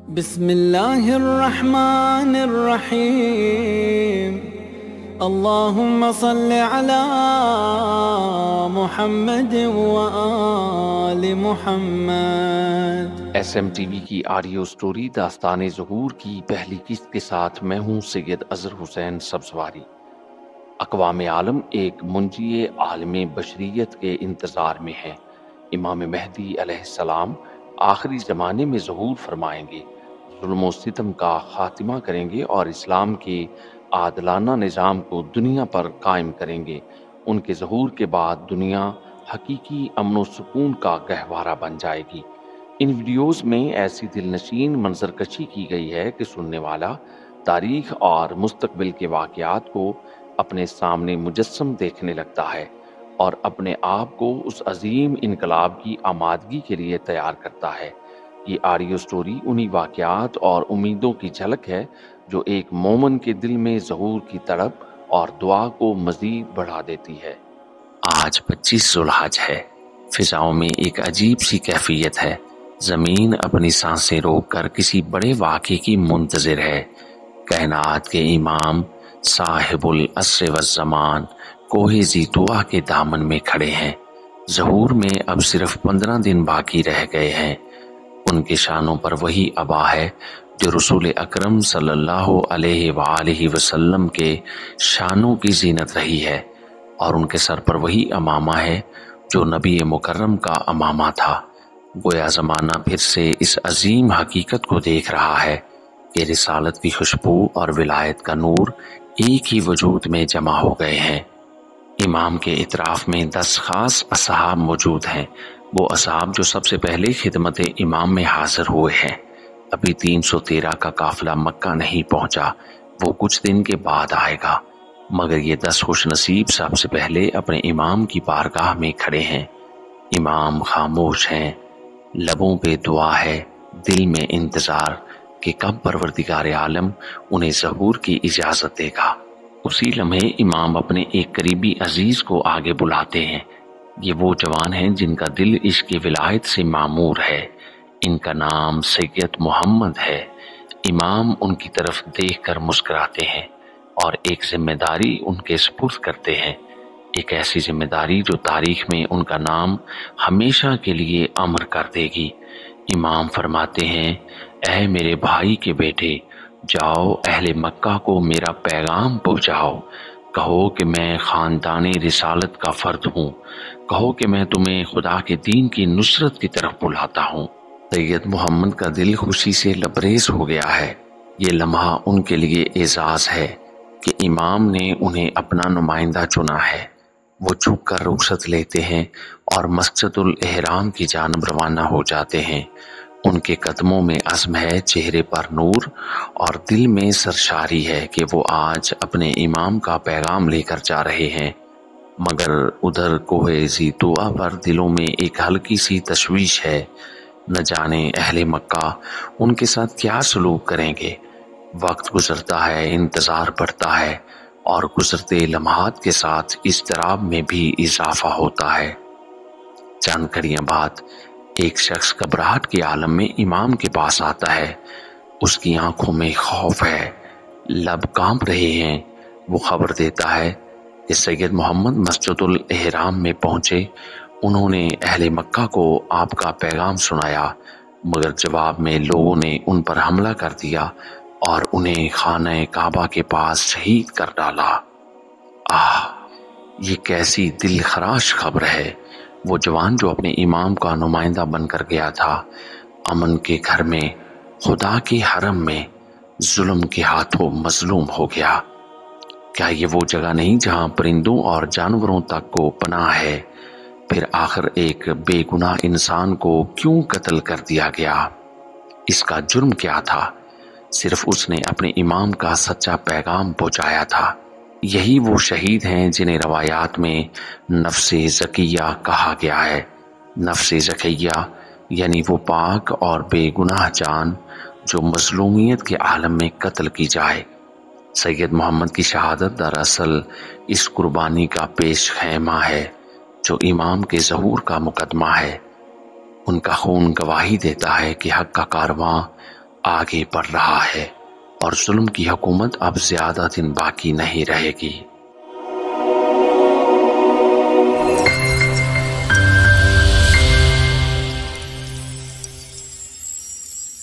بسم اللہ الرحمن الرحیم اللہم صل علی محمد وآل محمد۔ ایس ایم ٹی وی کی آڈیو سٹوری داستان ظہور کی پہلی قسط کے ساتھ میں ہوں سید اظہر حسین سبزواری۔ اقوام عالم ایک منجی عالم بشریت کے انتظار میں ہیں۔ امام مہدی علیہ السلام آخری زمانے میں ظہور فرمائیں گے، ظلم و ستم کا خاتمہ کریں گے اور اسلام کے عادلانہ نظام کو دنیا پر قائم کریں گے۔ ان کے ظہور کے بعد دنیا حقیقی امن و سکون کا گہوارہ بن جائے گی۔ ان ویڈیوز میں ایسی دلنشین منظر کشی کی گئی ہے کہ سننے والا تاریخ اور مستقبل کے واقعات کو اپنے سامنے مجسم دیکھنے لگتا ہے اور اپنے آپ کو اس عظیم انقلاب کی آمادگی کے لیے تیار کرتا ہے۔ یہ آڈیو سٹوری انہی واقعات اور امیدوں کی جھلک ہے جو ایک مومن کے دل میں ظہور کی تڑپ اور دعا کو مزید بڑھا دیتی ہے۔ آج 25 ذوالحج ہے۔ فضاؤں میں ایک عجیب سی کیفیت ہے۔ زمین اپنی سانسیں روک کر کسی بڑے واقعے کی منتظر ہے۔ کائنات کے امام صاحب العصر والزمان کوہ زیتوا کے دامن میں کھڑے ہیں۔ ظہور میں اب صرف 15 دن باقی رہ گئے ہیں۔ ان کے شانوں پر وہی عبا ہے جو رسول اکرم صلی اللہ علیہ وآلہ وسلم کے شانوں کی زینت رہی ہے، اور ان کے سر پر وہی امامہ ہے جو نبی مکرم کا امامہ تھا۔ گویا زمانہ پھر سے اس عظیم حقیقت کو دیکھ رہا ہے کہ رسالت کی خوشبو اور ولایت کا نور ایک ہی وجود میں جمع ہو گئے ہیں۔ امام کے اطراف میں 10 خاص اصحاب موجود ہیں، وہ اصحاب جو سب سے پہلے خدمت امام میں حاضر ہوئے ہیں۔ ابھی 313 کا قافلہ مکہ نہیں پہنچا، وہ کچھ دن کے بعد آئے گا، مگر یہ 10 خوش نصیب سب سے پہلے اپنے امام کی بارگاہ میں کھڑے ہیں۔ امام خاموش ہیں، لبوں پہ دعا ہے، دل میں انتظار کہ کب پروردگار عالم انہیں ظہور کی اجازت دے گا۔ اسی لمحے امام اپنے ایک قریبی عزیز کو آگے بلاتے ہیں۔ یہ وہ جوان ہیں جن کا دل عشق ولایت سے معمور ہے۔ ان کا نام سید محمد ہے۔ امام ان کی طرف دیکھ کر مسکراتے ہیں اور ایک ذمہ داری ان کے سپرد کرتے ہیں، ایک ایسی ذمہ داری جو تاریخ میں ان کا نام ہمیشہ کے لیے امر کر دے گی۔ امام فرماتے ہیں، اے میرے بھائی کے بیٹے، جاؤ اہل مکہ کو میرا پیغام پہنچاؤ، کہو کہ میں خاندان رسالت کا فرد ہوں، کہو کہ میں تمہیں خدا کے دین کی نصرت کی طرف بلاتا ہوں۔ سید محمد کا دل خوشی سے لبریز ہو گیا ہے۔ یہ لمحہ ان کے لیے اعزاز ہے کہ امام نے انہیں اپنا نمائندہ چنا ہے۔ وہ جھک کر رخصت لیتے ہیں اور مسجد الاحرام کی جانب روانہ ہو جاتے ہیں۔ ان کے قدموں میں عزم ہے، چہرے پر نور اور دل میں سرشاری ہے کہ وہ آج اپنے امام کا پیغام لے کر جا رہے ہیں۔ مگر ادھر کوہ زیتوا پر دلوں میں ایک ہلکی سی تشویش ہے، نہ جانے اہل مکہ ان کے ساتھ کیا سلوک کریں گے۔ وقت گزرتا ہے، انتظار بڑھتا ہے، اور گزرتے لمحات کے ساتھ اضطراب میں بھی اضافہ ہوتا ہے۔ چند گھڑیاں بعد ایک شخص گھبراہٹ کے عالم میں امام کے پاس آتا ہے۔ اس کی آنکھوں میں خوف ہے، لب کانپ رہے ہیں۔ وہ خبر دیتا ہے کہ سید محمد مسجد الاحرام میں پہنچے، انہوں نے اہل مکہ کو آپ کا پیغام سنایا، مگر جواب میں لوگوں نے ان پر حملہ کر دیا اور انہیں خانہ کعبہ کے پاس شہید کر ڈالا۔ یہ کیسی دل خراش خبر ہے۔ وہ جوان جو اپنے امام کا نمائندہ بن کر گیا تھا، امن کے گھر میں، خدا کے حرم میں، ظلم کے ہاتھوں مظلوم ہو گیا۔ کیا یہ وہ جگہ نہیں جہاں پرندوں اور جانوروں تک کو پناہ ہے؟ پھر آخر ایک بے گناہ انسان کو کیوں قتل کر دیا گیا؟ اس کا جرم کیا تھا؟ صرف اس نے اپنے امام کا سچا پیغام پہنچایا تھا۔ یہی وہ شہید ہیں جنہیں روایات میں نفس زکیہ کہا گیا ہے۔ نفس زکیہ یعنی وہ پاک اور بے گناہ جان جو مظلومیت کے عالم میں قتل کی جائے۔ سید محمد کی شہادت دراصل اس قربانی کا پیش خیمہ ہے جو امام کے ظہور کا مقدمہ ہے۔ ان کا خون گواہی دیتا ہے کہ حق کا کارواں آگے بڑھ رہا ہے اور ظلم کی حکومت اب زیادہ دن باقی نہیں رہے گی۔